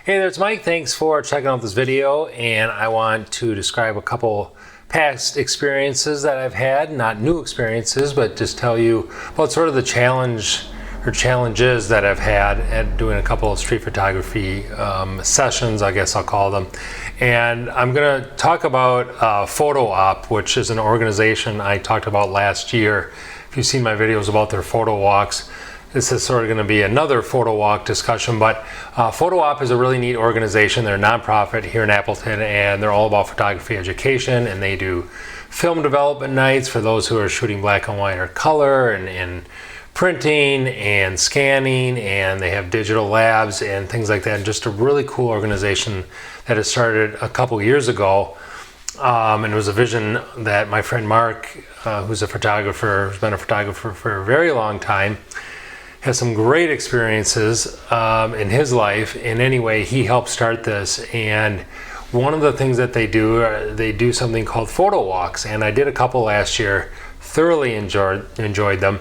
Hey there, it's Mike. Thanks for checking out this video, and I want to describe a couple past experiences that I've had, not new experiences, but just tell you about sort of the challenge or challenges that I've had at doing a couple of street photography sessions, I guess I'll call them. And I'm going to talk about Photo Opp, which is an organization I talked about last year. If you've seen my videos about their photo walks, this is sort of going to be another photo walk discussion, but Photo Opp is a really neat organization. They're a nonprofit here in Appleton, and they're all about photography education, and they do film development nights for those who are shooting black and white or color, and printing and scanning, and they have digital labs and things like that. And just a really cool organization that has started a couple years ago. And it was a vision that my friend Mark, who's a photographer, who's been a photographer for a very long time, has some great experiences in his life. And anyway, he helped start this. And one of the things that they do something called photo walks. And I did a couple last year, thoroughly enjoyed them.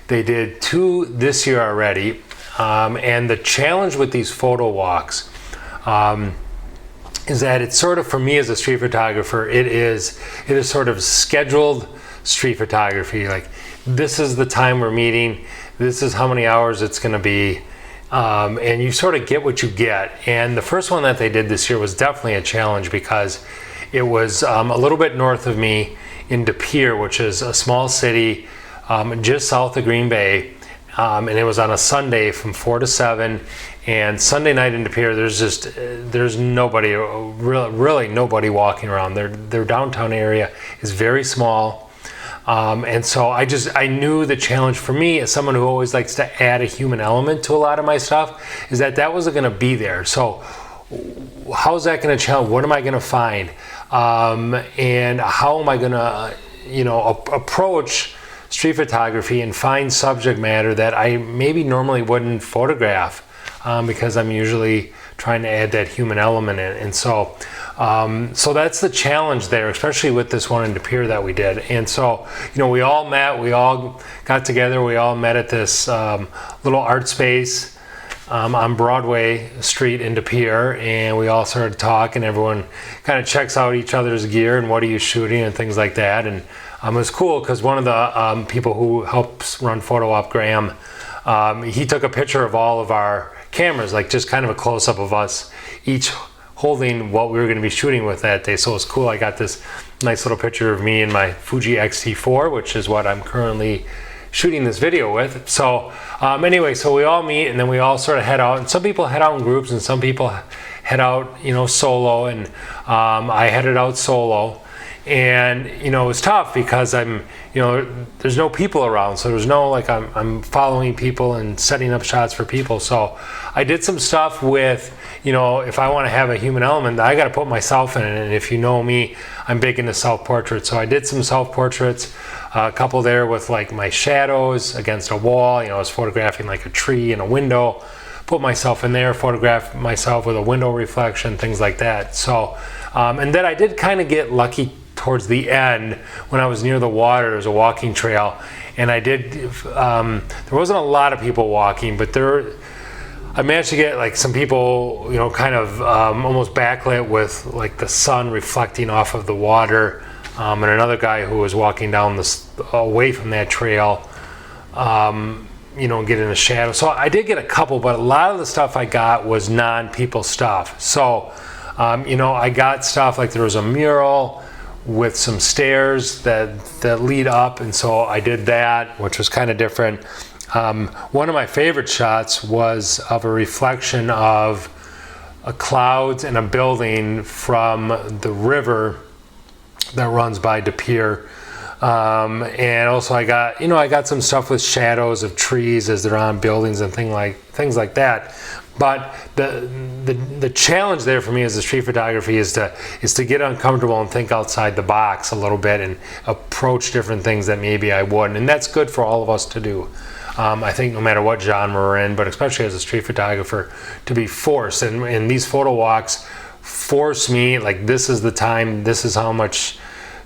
They did 2 this year already. And the challenge with these photo walks is that it's sort of, for me as a street photographer, it is sort of scheduled street photography. Like, this is the time we're meeting, this is how many hours it's going to be, and you sort of get what you get. And the first one that they did this year was definitely a challenge because it was a little bit north of me in De Pere, which is a small city just south of Green Bay, and it was on a Sunday from 4 to 7. And Sunday night in De Pere, there's nobody, really nobody walking around. Their downtown area is very small. And so I knew the challenge for me, as someone who always likes to add a human element to a lot of my stuff, is that wasn't going to be there. So how's that going to challenge? What am I going to find? And how am I going to, approach street photography and find subject matter that I maybe normally wouldn't photograph, because I'm usually trying to add that human element in. And so that's the challenge there, especially with this one in De Pere that we did. And so, we all got together, we all met at this little art space on Broadway Street in De Pere, and we all started talking. Everyone kind of checks out each other's gear and what are you shooting and things like that. And it was cool because one of the people who helps run Photo Opp, Graham, he took a picture of all of our cameras, like just kind of a close-up of us each holding what we were going to be shooting with that day. So it was cool. I got this nice little picture of me in my Fuji X-T4, which is what I'm currently shooting this video with. So anyway, so we all meet, and then we all sort of head out, and some people head out in groups and some people head out solo, and I headed out solo. And it was tough because there's no people around, so there's no I'm following people and setting up shots for people. So I did some stuff with, if I want to have a human element, I got to put myself in it. And if you know me, I'm big into self-portraits. So I did some self-portraits, a couple there with my shadows against a wall. I was photographing a tree and a window, put myself in there, photograph myself with a window reflection, things like that. So and then I did kind of get lucky towards the end when I was near the water. There was a walking trail, and I did there wasn't a lot of people walking, but I managed to get some people kind of almost backlit with the sun reflecting off of the water, and another guy who was walking down away from that trail, get in the shadow. So I did get a couple, but a lot of the stuff I got was non-people stuff. So I got stuff there was a mural with some stairs that lead up, and so I did that, which was kind of different. One of my favorite shots was of a reflection of clouds and a building from the river that runs by De Pere. And also I got some stuff with shadows of trees as they're on buildings and things like that. But the challenge there for me as a street photography is to get uncomfortable and think outside the box a little bit and approach different things that maybe I wouldn't. And that's good for all of us to do. I think no matter what genre we're in, but especially as a street photographer, to be forced. And these photo walks force me, this is the time, this is how much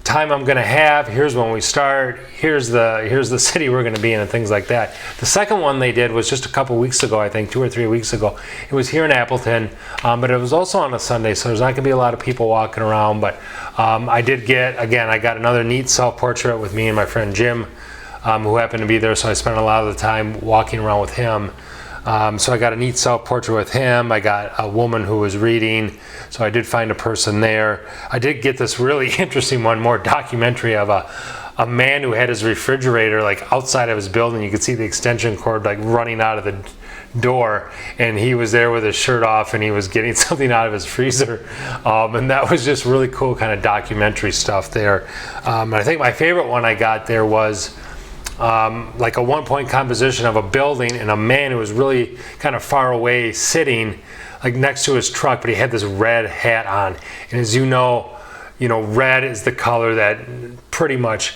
time I'm going to have. Here's when we start. Here's the city we're going to be in, and things like that. The second one they did was just a couple weeks ago, I think 2 or 3 weeks ago. It was here in Appleton, but it was also on a Sunday, so there's not going to be a lot of people walking around. But I did get, again, I got another neat self-portrait with me and my friend Jim, who happened to be there, so I spent a lot of the time walking around with him. So I got a neat self-portrait with him. I got a woman who was reading, so I did find a person there. I did get this really interesting one, more documentary of a man who had his refrigerator like outside of his building. You could see the extension cord like running out of the door, and he was there with his shirt off and he was getting something out of his freezer, and that was just really cool kind of documentary stuff there. And I think my favorite one I got there was like a one-point composition of a building and a man who was really kind of far away sitting like next to his truck, but he had this red hat on. And as you know, red is the color that pretty much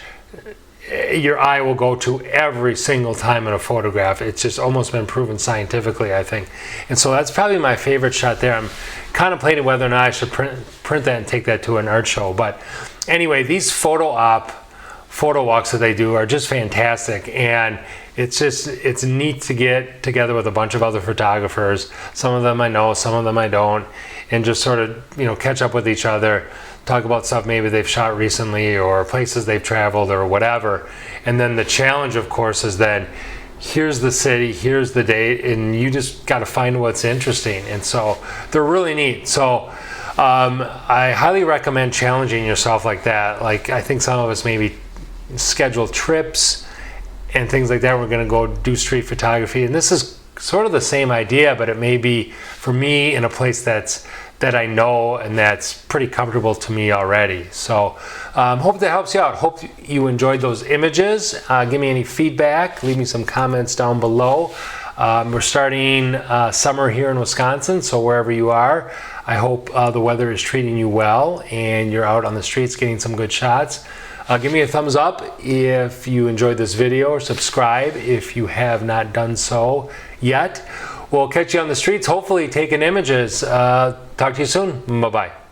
your eye will go to every single time in a photograph. It's just almost been proven scientifically, I think. And so that's probably my favorite shot there. I'm contemplating whether or not I should print that and take that to an art show. But anyway, these Photo Opp photo walks that they do are just fantastic, and it's neat to get together with a bunch of other photographers. Some of them I know, some of them I don't, and just sort of catch up with each other, talk about stuff maybe they've shot recently or places they've traveled or whatever. And then the challenge, of course, is then here's the city, here's the date, and you just got to find what's interesting. And so they're really neat. So I highly recommend challenging yourself like that. Like, I think some of us maybe schedule trips and things like that. We're going to go do street photography, and this is sort of the same idea, but it may be for me in a place that I know and that's pretty comfortable to me already. So hope that helps you out. Hope you enjoyed those images. Give me any feedback, leave me some comments down below. We're starting summer here in Wisconsin, so wherever you are, I hope the weather is treating you well and you're out on the streets getting some good shots. Give me a thumbs up if you enjoyed this video, or subscribe if you have not done so yet. We'll catch you on the streets, hopefully taking images. Talk to you soon. Bye-bye.